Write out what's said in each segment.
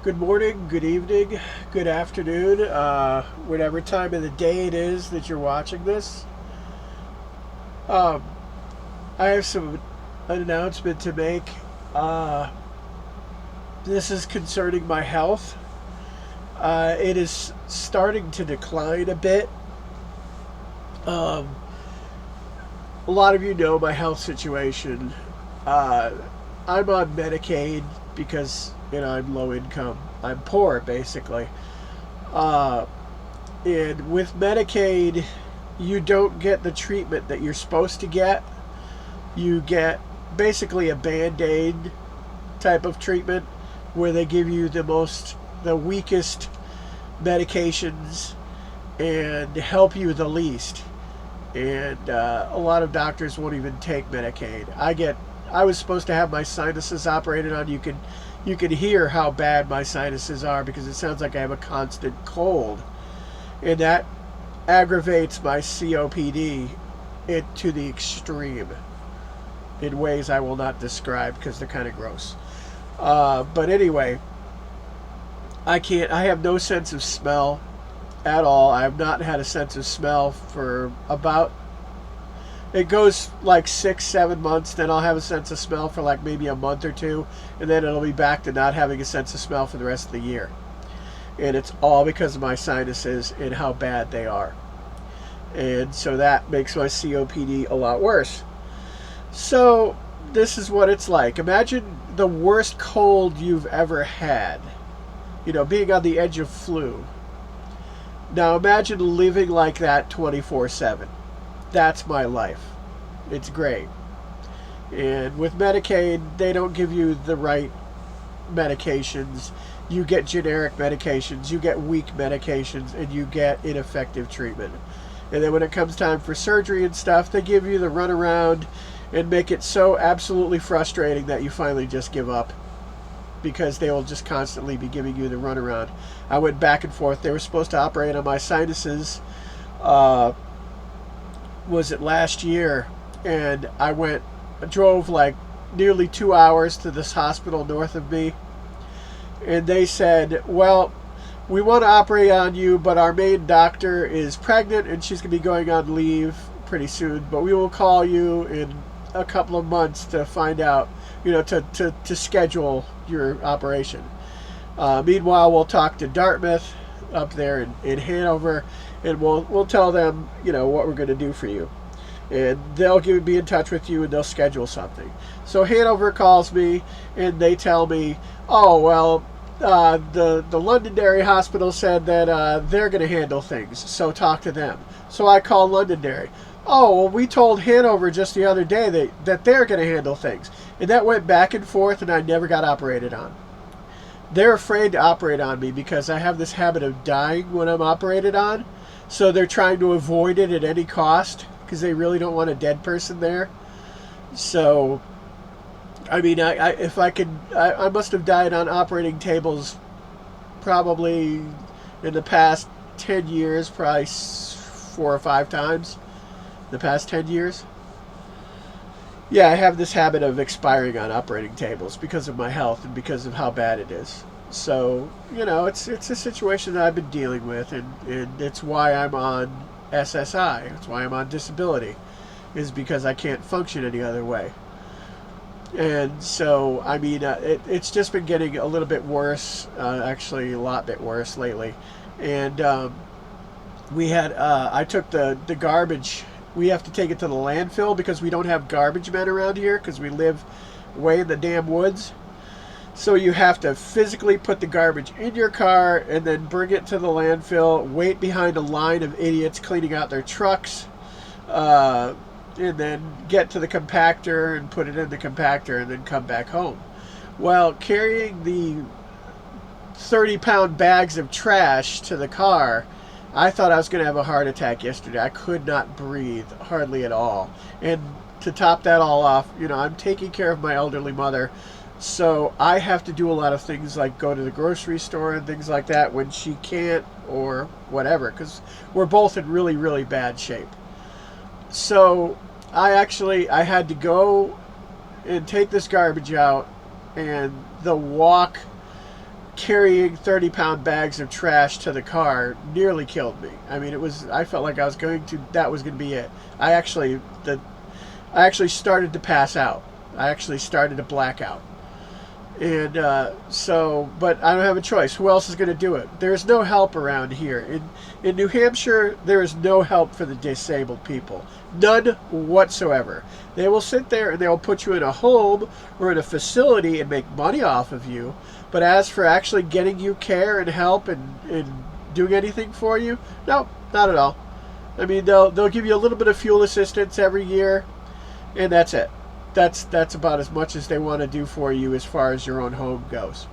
Good morning, good evening, good afternoon, whatever time of the day it is that you're watching this. Um, I have an announcement to make. Uh, this is concerning my health. It is starting to decline a bit. Um, a lot of you know my health situation. Uh, I'm on Medicaid because I'm low income. I'm poor, basically. Uh, And with Medicaid, you don't get the treatment that you're supposed to get. You get basically a band aid type of treatment where they give you the weakest medications and help you the least. And a lot of doctors won't even take Medicaid. I was supposed to have my sinuses operated on. You can hear how bad my sinuses are because it sounds like I have a constant cold, and that aggravates my COPD to the extreme in ways I will not describe because they're kind of gross. But anyway, I can't. I have no sense of smell at all. I have not had a sense of smell for about. It goes like 6, 7 months. Then I'll have a sense of smell for like maybe a month or two, and then it'll be back to not having a sense of smell for the rest of the year. And it's all because of my sinuses and how bad they are. And so that makes my COPD a lot worse. So this is what it's like. Imagine the worst cold you've ever had. Being on the edge of flu. Now imagine living like that 24/7. That's my life. It's great. And with Medicaid, they don't give you the right medications. You get generic medications, you get weak medications, and you get ineffective treatment. And then when it comes time for surgery and stuff, they give you the runaround and make it so absolutely frustrating that you finally just give up because they will just constantly be giving you the runaround. I went back and forth. They were supposed to operate on my sinuses. Uh, was it last year? And I drove like nearly 2 hours to this hospital north of me, and they said, well, we want to operate on you, but our main doctor is pregnant and she's going to be going on leave pretty soon, but we will call you in a couple of months to find out, to schedule your operation. Meanwhile, we'll talk to Dartmouth up there in Hanover, and we'll tell them, what we're going to do for you. And they'll be in touch with you and they'll schedule something. So Hanover calls me and they tell me, oh, well, the Londonderry Hospital said that they're going to handle things, so talk to them. So I call Londonderry. Oh, well, we told Hanover just the other day that they're going to handle things. And that went back and forth, and I never got operated on. They're afraid to operate on me because I have this habit of dying when I'm operated on. So they're trying to avoid it at any cost because they really don't want a dead person there. So I mean, if I could, I must have died on operating tables probably in the past 10 years, probably 4 or 5 times in the past 10 years. Yeah, I have this habit of expiring on operating tables because of my health and because of how bad it is. So, it's a situation that I've been dealing with, and it's why I'm on SSI. It's why I'm on disability, is because I can't function any other way. And so, I mean, it's just been getting a little bit worse, actually a lot bit worse lately. And I took the garbage. We have to take it to the landfill because we don't have garbage men around here because we live way in the damn woods. So you have to physically put the garbage in your car and then bring it to the landfill, wait behind a line of idiots cleaning out their trucks, and then get to the compactor and put it in the compactor and then come back home. Well, carrying the 30-pound bags of trash to the car, I thought I was going to have a heart attack yesterday. I could not breathe hardly at all. And to top that all off, I'm taking care of my elderly mother. So I have to do a lot of things like go to the grocery store and things like that when she can't or whatever, because we're both in really, really bad shape. So I had to go and take this garbage out, and the walk carrying 30-pound bags of trash to the car nearly killed me. I mean, I felt like that was going to be it. I actually started to pass out. I actually started to black out. And but I don't have a choice. Who else is going to do it? There's no help around here. In New Hampshire, there is no help for the disabled people. None whatsoever. They will sit there and they'll put you in a home or in a facility and make money off of you. But as for actually getting you care and help and doing anything for you, no, not at all. I mean, they'll give you a little bit of fuel assistance every year, and that's it. That's about as much as they want to do for you as far as your own home goes.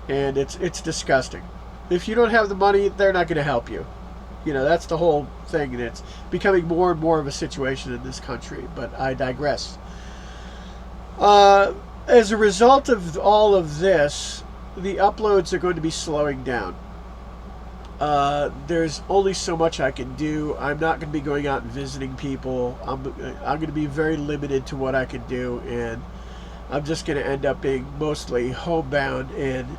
And it's disgusting. If you don't have the money, they're not going to help you. You know, that's the whole thing, and it's becoming more and more of a situation in this country, but I digress. As a result of all of this, the uploads are going to be slowing down. There's only so much I can do. I'm not going to be going out and visiting people. I'm going to be very limited to what I can do, and I'm just going to end up being mostly homebound, and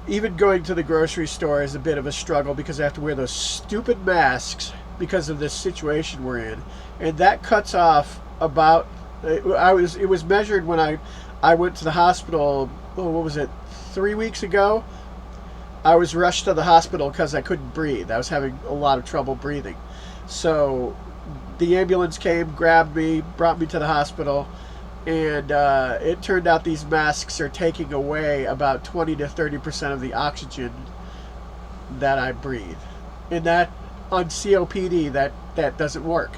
even going to the grocery store is a bit of a struggle because I have to wear those stupid masks because of this situation we're in, and that cuts off about. It was measured when I went to the hospital. Oh, what was it? 3 weeks ago. I was rushed to the hospital because I couldn't breathe. I was having a lot of trouble breathing. So the ambulance came, grabbed me, brought me to the hospital, and it turned out these masks are taking away about 20 to 30% of the oxygen that I breathe. And that, on COPD, that doesn't work.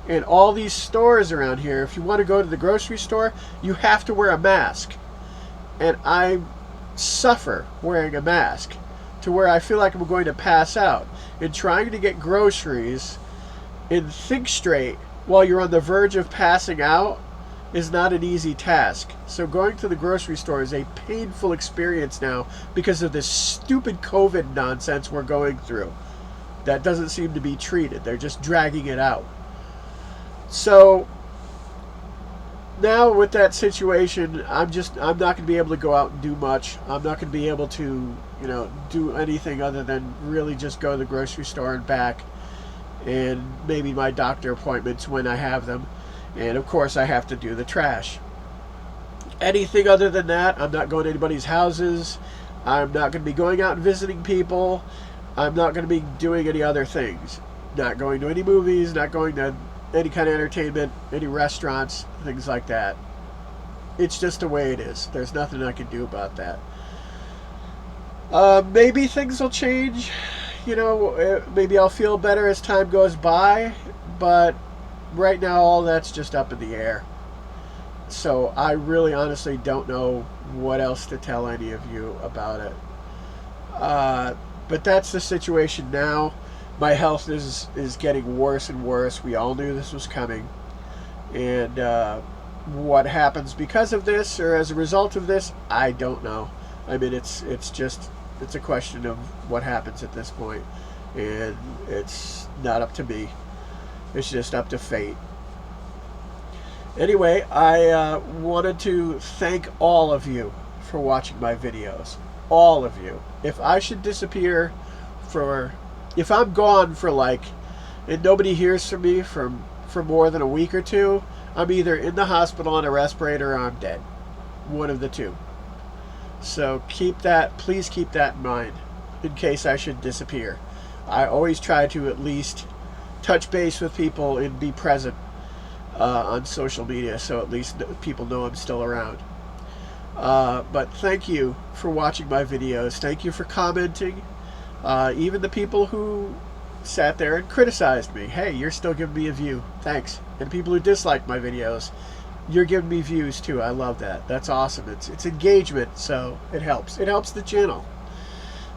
And all these stores around here, if you want to go to the grocery store, you have to wear a mask. And I suffer wearing a mask, to where I feel like I'm going to pass out. And trying to get groceries and think straight while you're on the verge of passing out is not an easy task. So going to the grocery store is a painful experience now because of this stupid COVID nonsense we're going through that doesn't seem to be treated. They're just dragging it out. So now with that situation, I'm not going to be able to go out and do much. I'm not going to be able to, do anything other than really just go to the grocery store and back, and maybe my doctor appointments when I have them. And of course I have to do the trash. Anything other than that, I'm not going to anybody's houses. I'm not going to be going out and visiting people. I'm not going to be doing any other things. Not going to any movies, not going to any kind of entertainment, any restaurants, things like that. It's just the way it is. There's nothing I can do about that. Maybe things will change. Maybe I'll feel better as time goes by. But right now, all that's just up in the air. So I really honestly don't know what else to tell any of you about it. But that's the situation now. My health is getting worse and worse. We all knew this was coming. And what happens because of this or as a result of this, I don't know. I mean, it's a question of what happens at this point. And it's not up to me. It's just up to fate. Anyway, I wanted to thank all of you for watching my videos. All of you. If I should disappear if I'm gone for and nobody hears from me for more than a week or two, I'm either in the hospital on a respirator or I'm dead. One of the two. So please keep that in mind in case I should disappear. I always try to at least touch base with people and be present on social media, so at least people know I'm still around. But thank you for watching my videos. Thank you for commenting. Even the people who sat there and criticized me. Hey, you're still giving me a view. Thanks. And people who dislike my videos, you're giving me views too. I love that. That's awesome. It's engagement, so it helps. It helps the channel.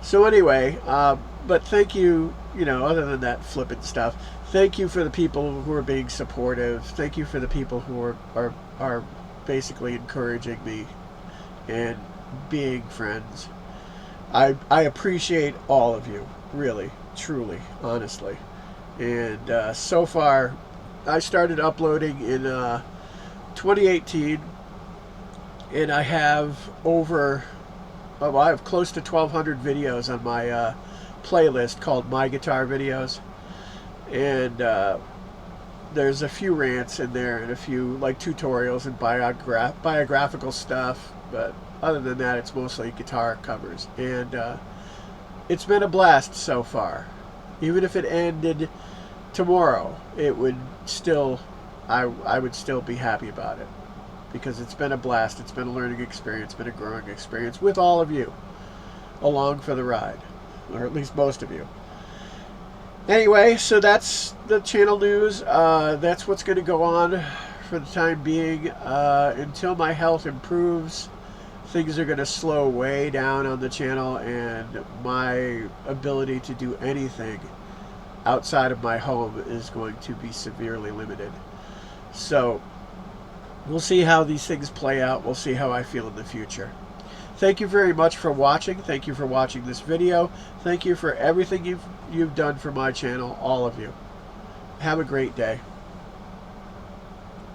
So anyway, but thank you, other than that flippant stuff, thank you for the people who are being supportive. Thank you for the people who are basically encouraging me and being friends. I appreciate all of you, really, truly, honestly. And so far, I started uploading in 2018, and I have over well, I have close to 1,200 videos on my playlist called My Guitar Videos, and there's a few rants in there and a few like tutorials and biographical stuff, but other than that, it's mostly guitar covers, and it's been a blast so far. Even if it ended tomorrow, it would still, I would still be happy about it, because it's been a blast. It's been a learning experience, been a growing experience with all of you along for the ride, or at least most of you. Anyway, so that's the channel news. That's what's going to go on for the time being. Until my health improves, things are going to slow way down on the channel, and my ability to do anything outside of my home is going to be severely limited. So we'll see how these things play out. We'll see how I feel in the future. Thank you very much for watching. Thank you for watching this video. Thank you for everything you've done for my channel, all of you. Have a great day.